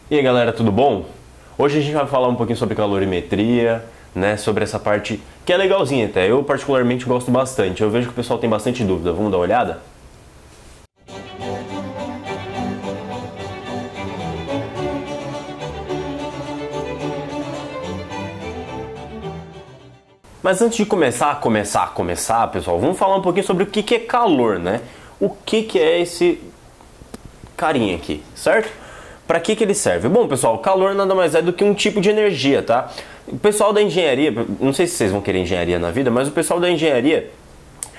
E aí galera, tudo bom? Hoje a gente vai falar um pouquinho sobre calorimetria, né? Sobre essa parte que é legalzinha até. Eu particularmente gosto bastante. Eu vejo que o pessoal tem bastante dúvida. Vamos dar uma olhada? Mas antes de começar, pessoal, vamos falar um pouquinho sobre o que é calor, né? O que é esse carinha aqui, certo? Para que ele serve? Bom, pessoal, calor nada mais é do que um tipo de energia, tá? O pessoal da engenharia, não sei se vocês vão querer engenharia na vida, mas o pessoal da engenharia,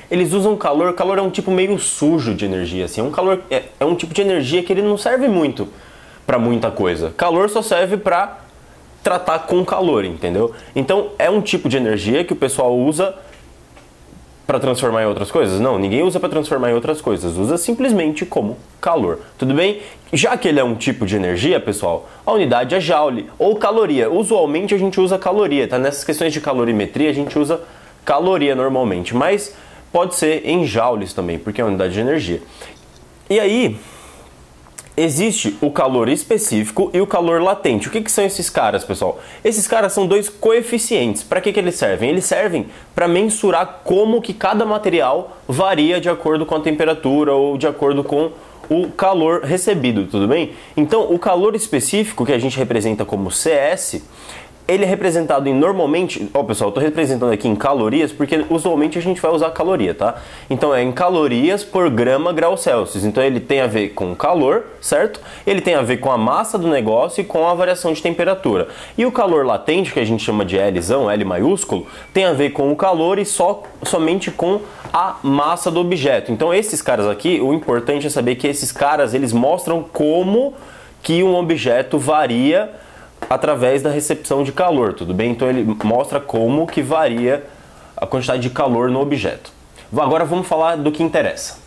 eles usam calor. Calor é um tipo meio sujo de energia, assim. É um tipo de energia que ele não serve muito para muita coisa. Calor só serve para tratar com calor, entendeu? Então é um tipo de energia que o pessoal usa para transformar em outras coisas? Não, ninguém usa para transformar em outras coisas, usa simplesmente como calor, tudo bem? Já que ele é um tipo de energia, pessoal, a unidade é joule ou caloria. Usualmente a gente usa caloria, tá? Nessas questões de calorimetria a gente usa caloria normalmente, mas pode ser em joules também, porque é uma unidade de energia. E aí, existe o calor específico e o calor latente. O que são esses caras, pessoal? Esses caras são dois coeficientes. Para que eles servem? Eles servem para mensurar como que cada material varia de acordo com a temperatura ou de acordo com o calor recebido, tudo bem? Então, o calor específico, que a gente representa como CS, ele é representado em normalmente... Ó, pessoal, eu tô representando aqui em calorias porque usualmente a gente vai usar caloria, tá? Então é em calorias por grama grau Celsius. Então ele tem a ver com calor, certo? Ele tem a ver com a massa do negócio e com a variação de temperatura. E o calor latente, que a gente chama de Lzão, L maiúsculo, tem a ver com o calor e somente com a massa do objeto. Então esses caras aqui, o importante é saber que esses caras, eles mostram como que um objeto varia através da recepção de calor, tudo bem? Então ele mostra como que varia a quantidade de calor no objeto. Agora vamos falar do que interessa.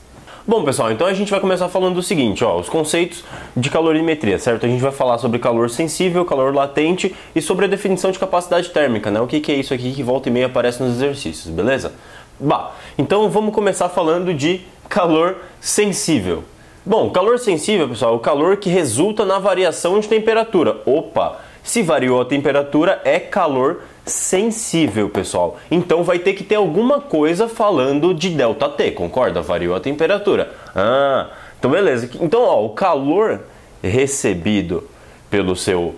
Bom, pessoal, então a gente vai começar falando do seguinte, ó, os conceitos de calorimetria, certo? A gente vai falar sobre calor sensível, calor latente e sobre a definição de capacidade térmica, né? O que é isso aqui que volta e meia aparece nos exercícios, beleza? Bah, então vamos começar falando de calor sensível. Bom, calor sensível, pessoal, é o calor que resulta na variação de temperatura. Opa, se variou a temperatura, é calor sensível, pessoal. Então vai ter que ter alguma coisa falando de ΔT, concorda? Variou a temperatura. Ah, então beleza. Então, ó, o calor recebido pelo seu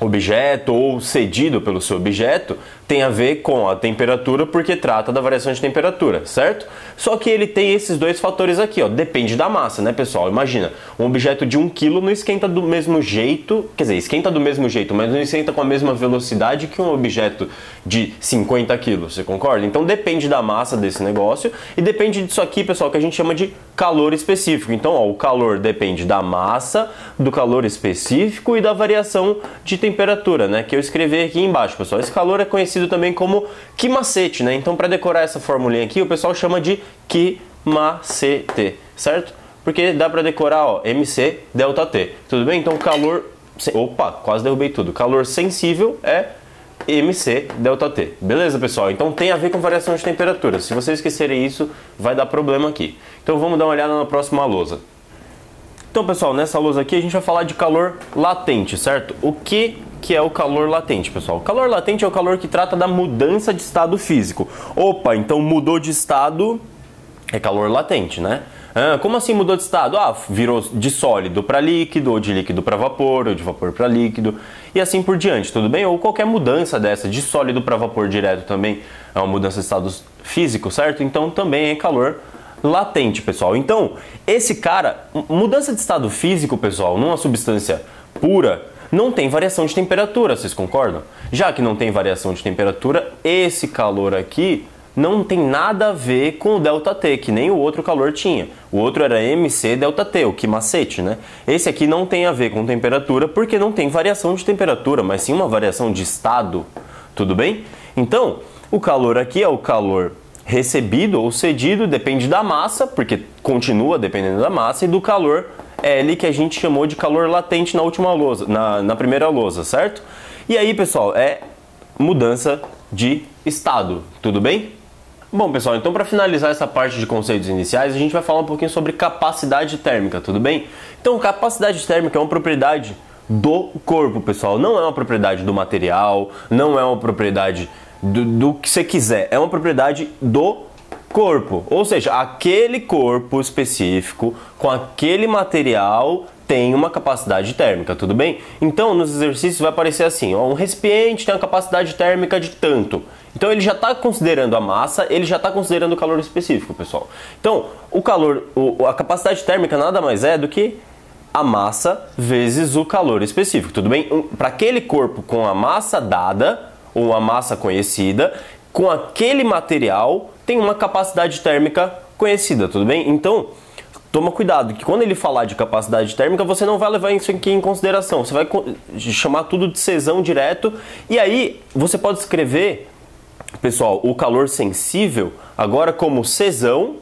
objeto ou cedido pelo seu objeto tem a ver com a temperatura porque trata da variação de temperatura, certo? Só que ele tem esses dois fatores aqui, ó, depende da massa, né, pessoal? Imagina, um objeto de 1 kg não esquenta do mesmo jeito, quer dizer, esquenta do mesmo jeito, mas não esquenta com a mesma velocidade que um objeto de 50 kg, você concorda? Então depende da massa desse negócio e depende disso aqui, pessoal, que a gente chama de calor específico. Então, ó, o calor depende da massa, do calor específico e da variação de temperatura, né, que eu escrevi aqui embaixo, pessoal. Esse calor é conhecido também como quimacete, né? Então, para decorar essa formulinha aqui, o pessoal chama de quimacete, certo? Porque dá para decorar, ó, MC ΔT, tudo bem? Então, calor... Opa, quase derrubei tudo. Calor sensível é MC ΔT. Beleza, pessoal? Então, tem a ver com variação de temperatura. Se vocês esquecerem isso, vai dar problema aqui. Então, vamos dar uma olhada na próxima lousa. Então, pessoal, nessa lousa aqui a gente vai falar de calor latente, certo? O que é o calor latente, pessoal? O calor latente é o calor que trata da mudança de estado físico. Opa, então mudou de estado, é calor latente, né? Ah, como assim mudou de estado? Ah, virou de sólido para líquido, ou de líquido para vapor, ou de vapor para líquido, e assim por diante, tudo bem? Ou qualquer mudança dessa, de sólido para vapor direto também é uma mudança de estado físico, certo? Então também é calor latente, pessoal. Então, esse cara, mudança de estado físico, pessoal, numa substância pura, não tem variação de temperatura, vocês concordam? Já que não tem variação de temperatura, esse calor aqui não tem nada a ver com o ΔT, que nem o outro calor tinha. O outro era MC ΔT, o quimacete, né? Esse aqui não tem a ver com temperatura porque não tem variação de temperatura, mas sim uma variação de estado, tudo bem? Então, o calor aqui é o calor recebido ou cedido, depende da massa, porque continua dependendo da massa, e do calor L, que a gente chamou de calor latente na última lousa, na primeira lousa, certo? E aí, pessoal, é mudança de estado, tudo bem? Bom, pessoal, então para finalizar essa parte de conceitos iniciais, a gente vai falar um pouquinho sobre capacidade térmica, tudo bem? Então, capacidade térmica é uma propriedade do corpo, pessoal. Não é uma propriedade do material, não é uma propriedade do que você quiser, é uma propriedade do corpo. Ou seja, aquele corpo específico com aquele material tem uma capacidade térmica, tudo bem? Então, nos exercícios vai aparecer assim, ó, um recipiente tem uma capacidade térmica de tanto. Então, ele já está considerando a massa, ele já está considerando o calor específico, pessoal. Então, a capacidade térmica nada mais é do que a massa vezes o calor específico, tudo bem? Para aquele corpo com a massa dada, ou a massa conhecida, com aquele material, tem uma capacidade térmica conhecida, tudo bem? Então, toma cuidado, que quando ele falar de capacidade térmica, você não vai levar isso aqui em consideração. Você vai chamar tudo de Czão direto. E aí, você pode escrever, pessoal, o calor sensível agora como Czão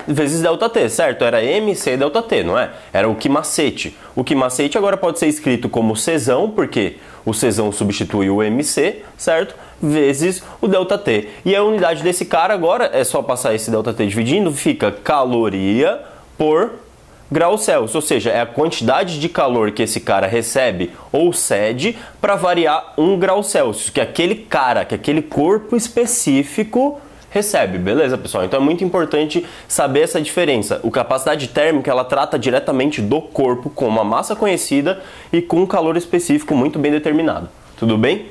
vezes ΔT, certo? Era MC ΔT, não é? Era o quimacete. O quimacete agora pode ser escrito como Czão, porque o Czão substitui o MC, certo? Vezes o ΔT. E a unidade desse cara agora, é só passar esse ΔT dividindo, fica caloria por grau Celsius, ou seja, é a quantidade de calor que esse cara recebe ou cede para variar 1 grau Celsius, que aquele cara, que aquele corpo específico recebe, beleza, pessoal? Então é muito importante saber essa diferença. A capacidade térmica, ela trata diretamente do corpo com uma massa conhecida e com um calor específico muito bem determinado. Tudo bem?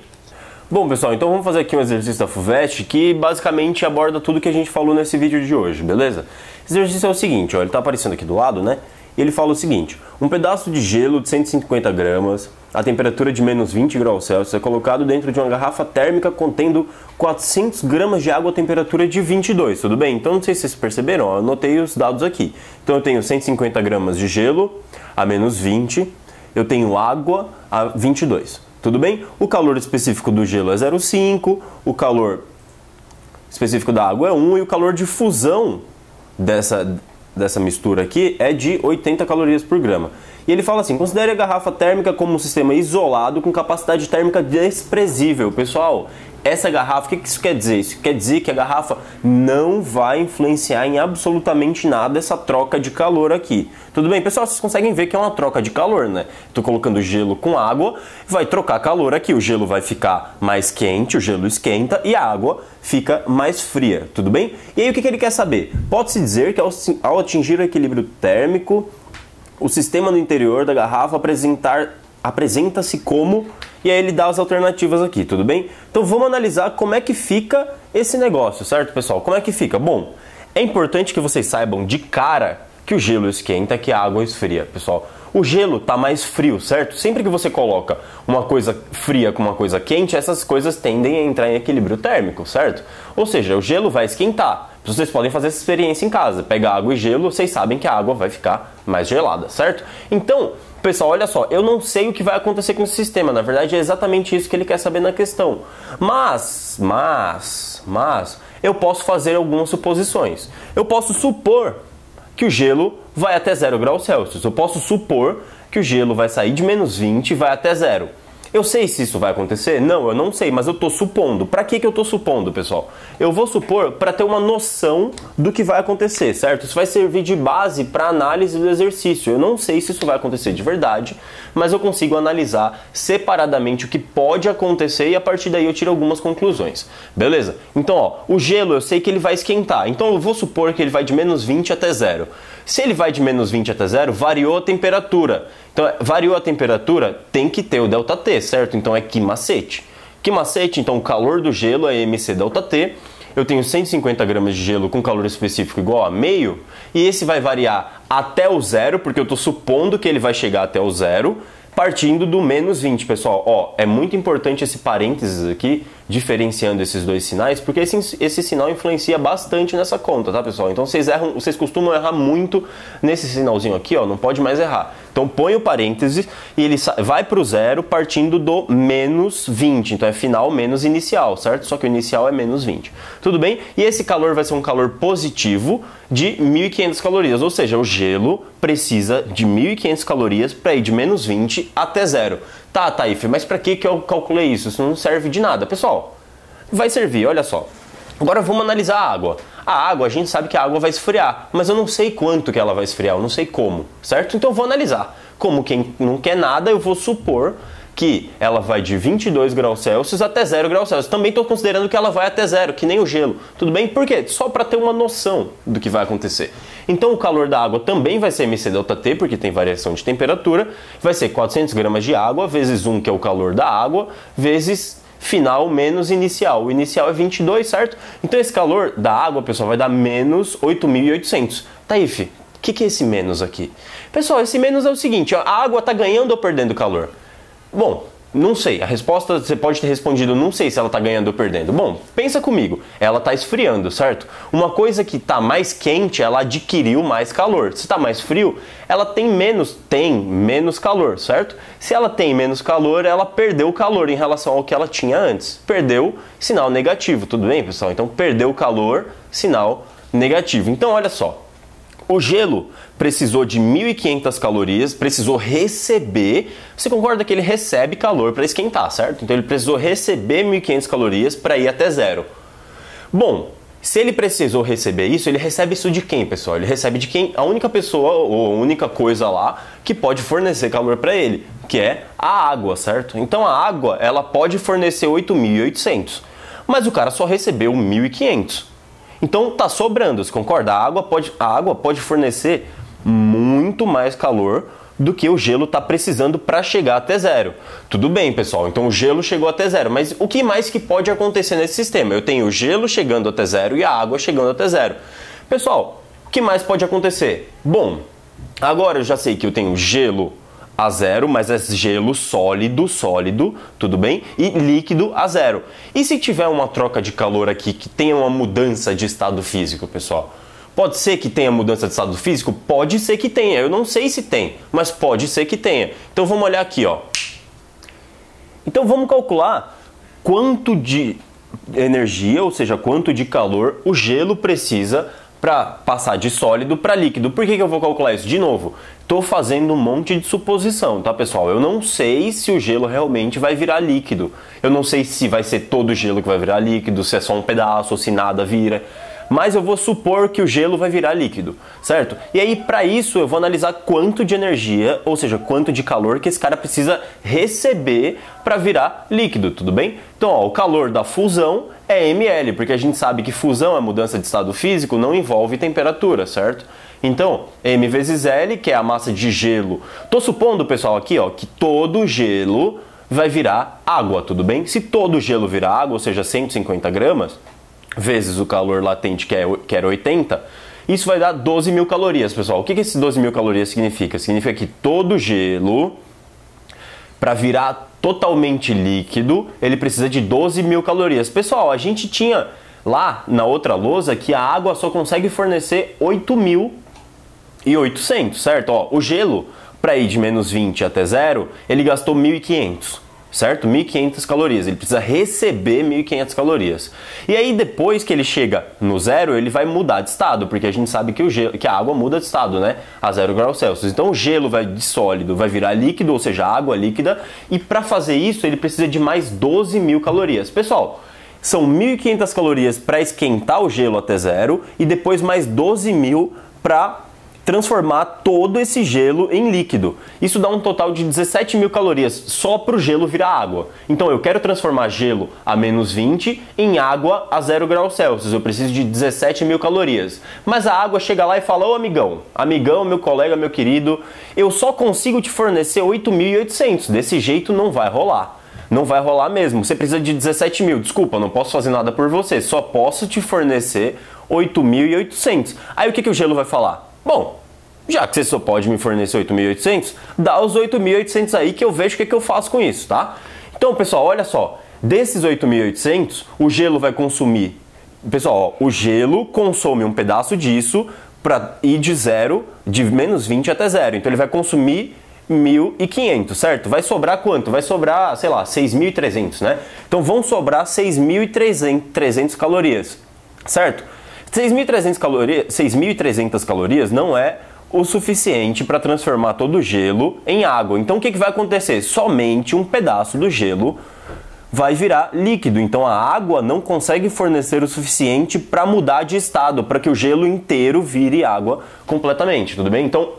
Bom, pessoal, então vamos fazer aqui um exercício da FUVEST que basicamente aborda tudo que a gente falou nesse vídeo de hoje, beleza? Esse exercício é o seguinte, ó, ele tá aparecendo aqui do lado, né? E ele fala o seguinte: um pedaço de gelo de 150 gramas, a temperatura de menos 20 graus Celsius, é colocado dentro de uma garrafa térmica contendo 400 gramas de água a temperatura de 22, tudo bem? Então não sei se vocês perceberam, ó, eu anotei os dados aqui. Então eu tenho 150 gramas de gelo a menos 20, eu tenho água a 22. Tudo bem? O calor específico do gelo é 0,5, o calor específico da água é 1 e o calor de fusão dessa mistura aqui é de 80 calorias por grama. E ele fala assim: considere a garrafa térmica como um sistema isolado com capacidade térmica desprezível. Pessoal, essa garrafa, o que isso quer dizer? Isso quer dizer que a garrafa não vai influenciar em absolutamente nada essa troca de calor aqui. Tudo bem, pessoal? Vocês conseguem ver que é uma troca de calor, né? Estou colocando gelo com água, vai trocar calor aqui. O gelo vai ficar mais quente, o gelo esquenta e a água fica mais fria, tudo bem? E aí o que ele quer saber? Pode-se dizer que ao atingir o equilíbrio térmico, o sistema no interior da garrafa apresenta-se como... E aí ele dá as alternativas aqui, tudo bem? Então vamos analisar como é que fica esse negócio, certo, pessoal? Como é que fica? Bom, é importante que vocês saibam de cara que o gelo esquenta, que a água esfria, pessoal. O gelo está mais frio, certo? Sempre que você coloca uma coisa fria com uma coisa quente, essas coisas tendem a entrar em equilíbrio térmico, certo? Ou seja, o gelo vai esquentar. Vocês podem fazer essa experiência em casa. Pega água e gelo, vocês sabem que a água vai ficar mais gelada, certo? Então... pessoal, olha só, eu não sei o que vai acontecer com esse sistema, na verdade é exatamente isso que ele quer saber na questão. Mas, eu posso fazer algumas suposições. Eu posso supor que o gelo vai até 0 graus Celsius, eu posso supor que o gelo vai sair de menos 20 e vai até 0. Eu sei se isso vai acontecer? Não, eu não sei, mas eu estou supondo. Para que eu estou supondo, pessoal? Eu vou supor para ter uma noção do que vai acontecer, certo? Isso vai servir de base para análise do exercício. Eu não sei se isso vai acontecer de verdade, mas eu consigo analisar separadamente o que pode acontecer e a partir daí eu tiro algumas conclusões. Beleza? Então, ó, o gelo eu sei que ele vai esquentar, então eu vou supor que ele vai de menos 20 até 0. Se ele vai de menos 20 até 0, variou a temperatura. Então, variou a temperatura, tem que ter o ΔT, certo? Então, é quimacete. Quimacete, então, o calor do gelo é MC ΔT. Eu tenho 150 gramas de gelo com calor específico igual a meio. E esse vai variar até o 0, porque eu estou supondo que ele vai chegar até o 0, partindo do menos 20, pessoal. Ó, é muito importante esse parênteses aqui, diferenciando esses dois sinais, porque esse sinal influencia bastante nessa conta, tá, pessoal? Então vocês costumam errar muito nesse sinalzinho aqui, ó, não pode mais errar. Então põe o parêntese e ele vai para o 0 partindo do menos 20. Então é final menos inicial, certo? Só que o inicial é menos 20. Tudo bem? E esse calor vai ser um calor positivo de 1.500 calorias, ou seja, o gelo precisa de 1.500 calorias para ir de menos 20 até 0. Tá, Taif, mas para que eu calculei isso? Isso não serve de nada. Pessoal, vai servir, olha só. Agora vamos analisar a água. A água, a gente sabe que a água vai esfriar, mas eu não sei quanto que ela vai esfriar, eu não sei como, certo? Então eu vou analisar. Como quem não quer nada, eu vou supor que ela vai de 22 graus Celsius até 0 graus Celsius. Também estou considerando que ela vai até zero, que nem o gelo. Tudo bem? Por quê? Só para ter uma noção do que vai acontecer. Então o calor da água também vai ser mc∆T, porque tem variação de temperatura. Vai ser 400 gramas de água, vezes 1, que é o calor da água, vezes final menos inicial. O inicial é 22, certo? Então esse calor da água, pessoal, vai dar menos 8.800. Taif, o que é esse menos aqui? Pessoal, esse menos é o seguinte, ó, a água está ganhando ou perdendo calor? Bom, não sei. A resposta você pode ter respondido, não sei se ela está ganhando ou perdendo. Bom, pensa comigo. Ela está esfriando, certo? Uma coisa que está mais quente, ela adquiriu mais calor. Se está mais frio, ela tem menos calor, certo? Se ela tem menos calor, ela perdeu calor em relação ao que ela tinha antes. Perdeu sinal negativo, tudo bem, pessoal? Então, perdeu calor, sinal negativo. Então, olha só. O gelo precisou de 1.500 calorias, precisou receber... Você concorda que ele recebe calor para esquentar, certo? Então ele precisou receber 1.500 calorias para ir até zero. Bom, se ele precisou receber isso, ele recebe isso de quem, pessoal? Ele recebe de quem? A única pessoa ou a única coisa lá que pode fornecer calor para ele, que é a água, certo? Então a água, ela pode fornecer 8.800, mas o cara só recebeu 1.500. Então tá sobrando, você concorda? A água pode fornecer muito mais calor do que o gelo está precisando para chegar até zero. Tudo bem, pessoal, então o gelo chegou até zero, mas o que mais que pode acontecer nesse sistema? Eu tenho o gelo chegando até zero e a água chegando até zero. Pessoal, o que mais pode acontecer? Bom, agora eu já sei que eu tenho gelo a zero, mas é gelo sólido, tudo bem? E líquido a zero. E se tiver uma troca de calor aqui que tenha uma mudança de estado físico, pessoal? Pode ser que tenha mudança de estado físico? Pode ser que tenha. Eu não sei se tem, mas pode ser que tenha. Então vamos olhar aqui, ó. Então vamos calcular quanto de energia, ou seja, quanto de calor o gelo precisa para passar de sólido para líquido. Por que eu vou calcular isso? De novo, estou fazendo um monte de suposição, tá, pessoal? Eu não sei se o gelo realmente vai virar líquido. Eu não sei se vai ser todo o gelo que vai virar líquido, se é só um pedaço ou se nada vira. Mas eu vou supor que o gelo vai virar líquido, certo? E aí, para isso, eu vou analisar quanto de energia, ou seja, quanto de calor que esse cara precisa receber para virar líquido, tudo bem? Então, ó, o calor da fusão é ml, porque a gente sabe que fusão é mudança de estado físico, não envolve temperatura, certo? Então, m vezes L, que é a massa de gelo. Tô supondo, pessoal, aqui, ó, que todo gelo vai virar água, tudo bem? Se todo gelo virar água, ou seja, 150 gramas, vezes o calor latente, que era 80, isso vai dar 12.000 calorias, pessoal. O que esse 12.000 calorias significa? Significa que todo gelo, para virar totalmente líquido, ele precisa de 12.000 calorias. Pessoal, a gente tinha lá na outra lousa que a água só consegue fornecer 8.800, certo? Ó, o gelo, para ir de menos 20 até zero, ele gastou 1.500. Certo? 1.500 calorias, ele precisa receber 1.500 calorias. E aí depois que ele chega no zero, ele vai mudar de estado, porque a gente sabe que a água muda de estado, né? A 0 graus Celsius. Então o gelo vai de sólido, vai virar líquido, ou seja, água líquida, e para fazer isso ele precisa de mais 12.000 calorias. Pessoal, são 1.500 calorias para esquentar o gelo até zero e depois mais 12.000 para transformar todo esse gelo em líquido. Isso dá um total de 17.000 calorias só para o gelo virar água. Então eu quero transformar gelo a menos 20 em água a 0 graus Celsius. Eu preciso de 17.000 calorias. Mas a água chega lá e fala: ô amigão, meu colega, meu querido, eu só consigo te fornecer 8.800. Desse jeito não vai rolar. Não vai rolar mesmo. Você precisa de 17.000. Desculpa, não posso fazer nada por você. Só posso te fornecer 8.800. Aí o que o gelo vai falar? Bom, já que você só pode me fornecer 8.800, dá os 8.800 aí que eu vejo o que eu faço com isso, tá? Então, pessoal, olha só. Desses 8.800, o gelo vai consumir... Pessoal, ó, o gelo consome um pedaço disso para ir de menos 20 até zero. Então, ele vai consumir 1.500, certo? Vai sobrar quanto? Vai sobrar, sei lá, 6.300, né? Então, vão sobrar 6.300 calorias, certo? 6.300 calorias não é o suficiente para transformar todo o gelo em água. Então o que vai acontecer? Somente um pedaço do gelo vai virar líquido. Então a água não consegue fornecer o suficiente para mudar de estado, para que o gelo inteiro vire água completamente, tudo bem? Então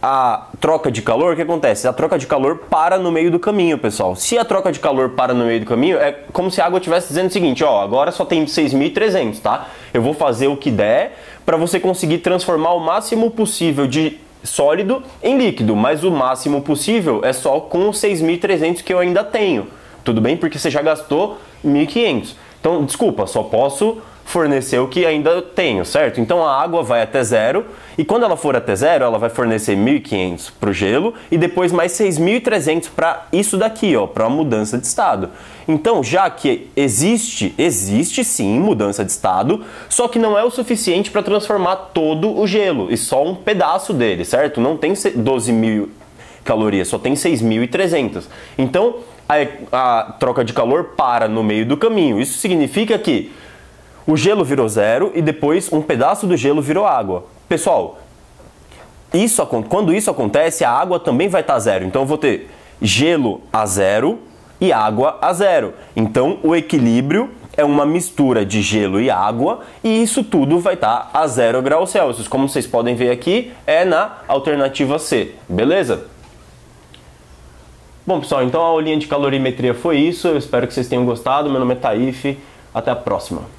a troca de calor, o que acontece? A troca de calor para no meio do caminho, pessoal. Se a troca de calor para no meio do caminho, é como se a água estivesse dizendo o seguinte, ó, agora só tem 6.300, tá? Eu vou fazer o que der para você conseguir transformar o máximo possível de sólido em líquido, mas o máximo possível é só com os 6.300 que eu ainda tenho. Tudo bem? Porque você já gastou 1.500. Então, desculpa, só posso fornecer o que ainda tenho, certo? Então a água vai até zero e quando ela for até zero, ela vai fornecer 1.500 para o gelo e depois mais 6.300 para isso daqui, ó, para a mudança de estado. Então, já que existe sim mudança de estado, só que não é o suficiente para transformar todo o gelo e só um pedaço dele, certo? Não tem 12.000 calorias, só tem 6.300. Então, a troca de calor para no meio do caminho. Isso significa que o gelo virou zero e depois um pedaço do gelo virou água. Pessoal, quando isso acontece, a água também vai estar zero. Então eu vou ter gelo a zero e água a zero. Então o equilíbrio é uma mistura de gelo e água e isso tudo vai estar a 0 graus Celsius. Como vocês podem ver aqui, é na alternativa C, beleza? Bom, pessoal, então a aulinha de calorimetria foi isso. Eu espero que vocês tenham gostado. Meu nome é Taif. Até a próxima.